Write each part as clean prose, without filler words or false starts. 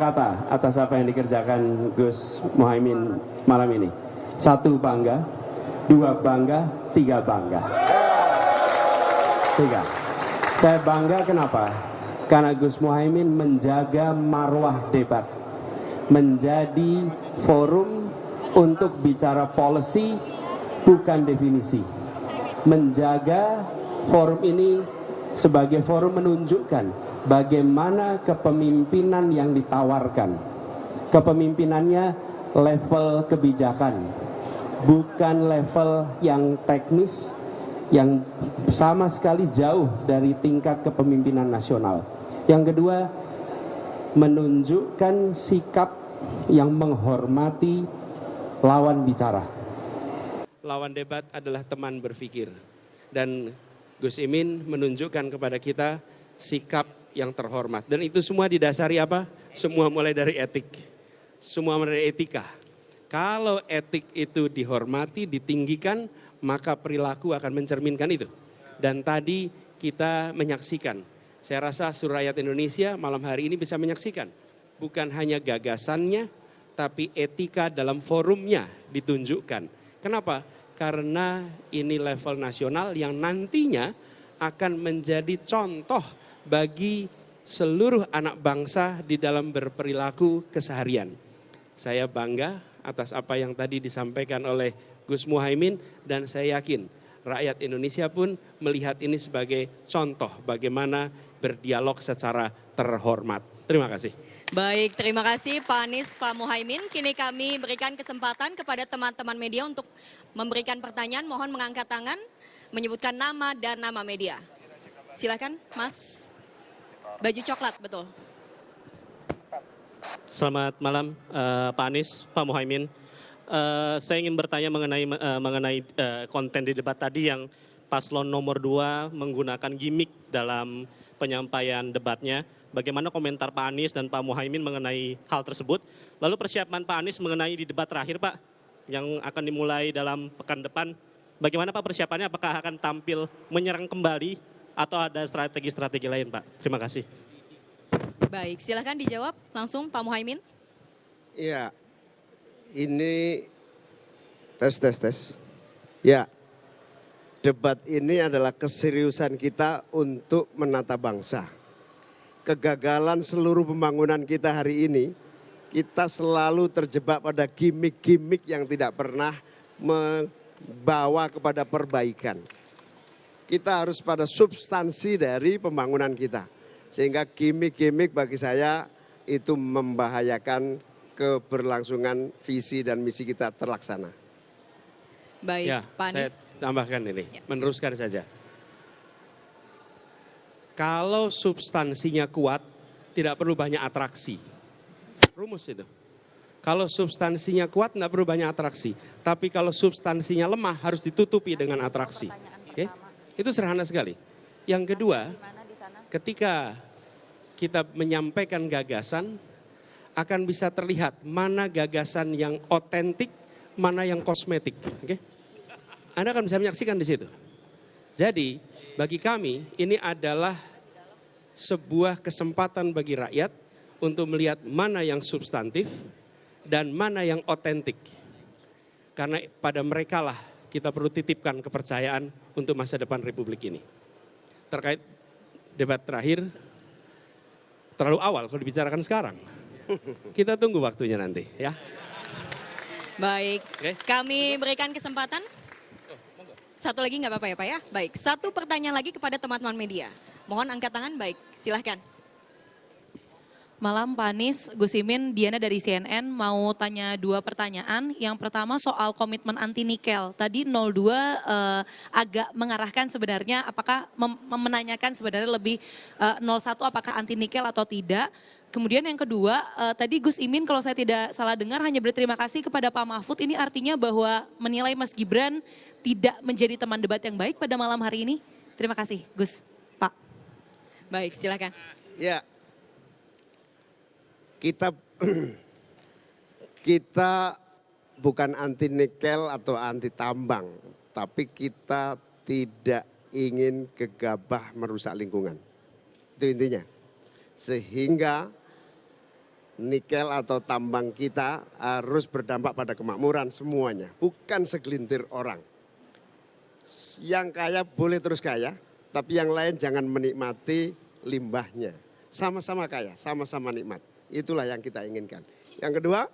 kata atas apa yang dikerjakan Gus Muhaimin malam ini. 1 bangga, 2 bangga, 3 bangga. 3. Saya bangga kenapa? Karena Gus Muhaimin menjaga marwah debat, menjadi forum untuk bicara policy bukan definisi, menjaga forum ini sebagai forum menunjukkan bagaimana kepemimpinan yang ditawarkan. Kepemimpinannya level kebijakan, bukan level yang teknis, yang sama sekali jauh dari tingkat kepemimpinan nasional. Yang kedua, menunjukkan sikap yang menghormati lawan bicara. Lawan debat adalah teman berpikir. Dan Gus Imin menunjukkan kepada kita sikap yang terhormat. Dan itu semua didasari apa? Semua mulai dari etik. Semua mulai dari etika. Kalau etik itu dihormati, ditinggikan, maka perilaku akan mencerminkan itu. Dan tadi kita menyaksikan, saya rasa seluruh rakyat Indonesia malam hari ini bisa menyaksikan. Bukan hanya gagasannya, tapi etika dalam forumnya ditunjukkan. Kenapa? Karena ini level nasional yang nantinya akan menjadi contoh bagi seluruh anak bangsa di dalam berperilaku keseharian. Saya bangga atas apa yang tadi disampaikan oleh Gus Muhaimin, dan saya yakin rakyat Indonesia pun melihat ini sebagai contoh bagaimana berdialog secara terhormat. Terima kasih. Baik, terima kasih Pak Anies, Pak Muhaimin. Kini kami berikan kesempatan kepada teman-teman media untuk memberikan pertanyaan. Mohon mengangkat tangan, menyebutkan nama dan nama media. Silakan, Mas. Baju coklat, betul. Selamat malam Pak Anies, Pak Muhaimin. Saya ingin bertanya mengenai konten di debat tadi yang paslon nomor 2 menggunakan gimmick dalam penyampaian debatnya. Bagaimana komentar Pak Anies dan Pak Muhaimin mengenai hal tersebut? Lalu persiapan Pak Anies mengenai di debat terakhir Pak, yang akan dimulai dalam pekan depan. Bagaimana Pak persiapannya? Apakah akan tampil menyerang kembali atau ada strategi-strategi lain Pak? Terima kasih. Baik, silakan dijawab langsung Pak Muhaimin. Iya, ini tes. Ya, debat ini adalah keseriusan kita untuk menata bangsa. Kegagalan seluruh pembangunan kita hari ini, kita selalu terjebak pada gimmick-gimmick yang tidak pernah membawa kepada perbaikan. Kita harus pada substansi dari pembangunan kita. Sehingga gimmick-gimmick bagi saya itu membahayakan keberlangsungan visi dan misi kita terlaksana. Baik, Ya, Pak saya Anies. tambahkan ini, Ya. meneruskan saja. Kalau substansinya kuat, tidak perlu banyak atraksi. Rumus itu. Kalau substansinya kuat, tidak perlu banyak atraksi. Tapi kalau substansinya lemah, harus ditutupi dengan atraksi. Oke? Itu sederhana sekali. Yang kedua, ketika kita menyampaikan gagasan, akan bisa terlihat mana gagasan yang otentik, mana yang kosmetik. Oke? Anda akan bisa menyaksikan di situ. Jadi, bagi kami ini adalah sebuah kesempatan bagi rakyat untuk melihat mana yang substantif dan mana yang otentik. Karena pada merekalah kita perlu titipkan kepercayaan untuk masa depan Republik ini. Terkait debat terakhir, terlalu awal kalau dibicarakan sekarang. Kita tunggu waktunya nanti ya. Baik, Oke. kami berikan kesempatan. Satu lagi nggak apa-apa ya Pak ya? Baik, satu pertanyaan lagi kepada teman-teman media. Mohon angkat tangan, baik, silahkan. Malam Pak Anies, Gus Imin, Diana dari CNN mau tanya 2 pertanyaan. Yang pertama soal komitmen anti nikel. Tadi 02 agak mengarahkan sebenarnya apakah menanyakan sebenarnya lebih 01 apakah anti nikel atau tidak. Kemudian yang kedua, tadi Gus Imin kalau saya tidak salah dengar hanya berterima kasih kepada Pak Mahfud. Ini artinya bahwa menilai Mas Gibran tidak menjadi teman debat yang baik pada malam hari ini. Terima kasih Gus, Pak. Baik, silakan. Ya, kita bukan anti nikel atau anti tambang, tapi kita tidak ingin gegabah merusak lingkungan. Itu intinya. Sehingga nikel atau tambang kita harus berdampak pada kemakmuran semuanya, bukan segelintir orang. Yang kaya boleh terus kaya, tapi yang lain jangan menikmati limbahnya. Sama-sama kaya, sama-sama nikmat. Itulah yang kita inginkan. Yang kedua,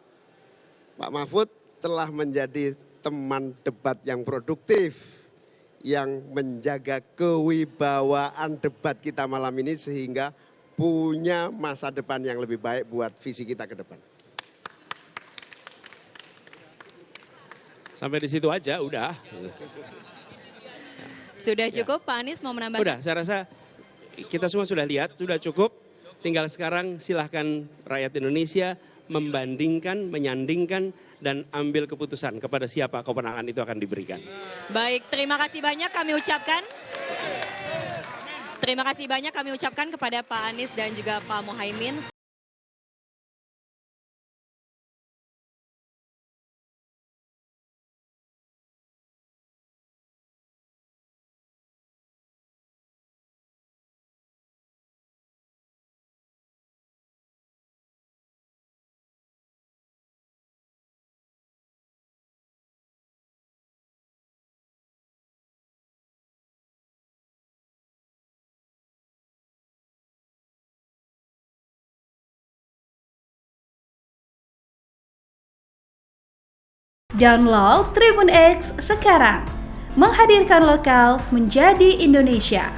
Pak Mahfud telah menjadi teman debat yang produktif, yang menjaga kewibawaan debat kita malam ini sehingga punya masa depan yang lebih baik buat visi kita ke depan. Sampai di situ aja, udah. Sudah cukup, Pak Anies mau menambahkan? Udah, saya rasa kita semua sudah lihat, sudah cukup. Tinggal sekarang silahkan rakyat Indonesia membandingkan, menyandingkan, dan ambil keputusan kepada siapa kewenangan itu akan diberikan. Baik, terima kasih banyak kami ucapkan. Terima kasih banyak kami ucapkan kepada Pak Anies dan juga Pak Muhaimin. Download Tribun X sekarang, menghadirkan lokal menjadi Indonesia.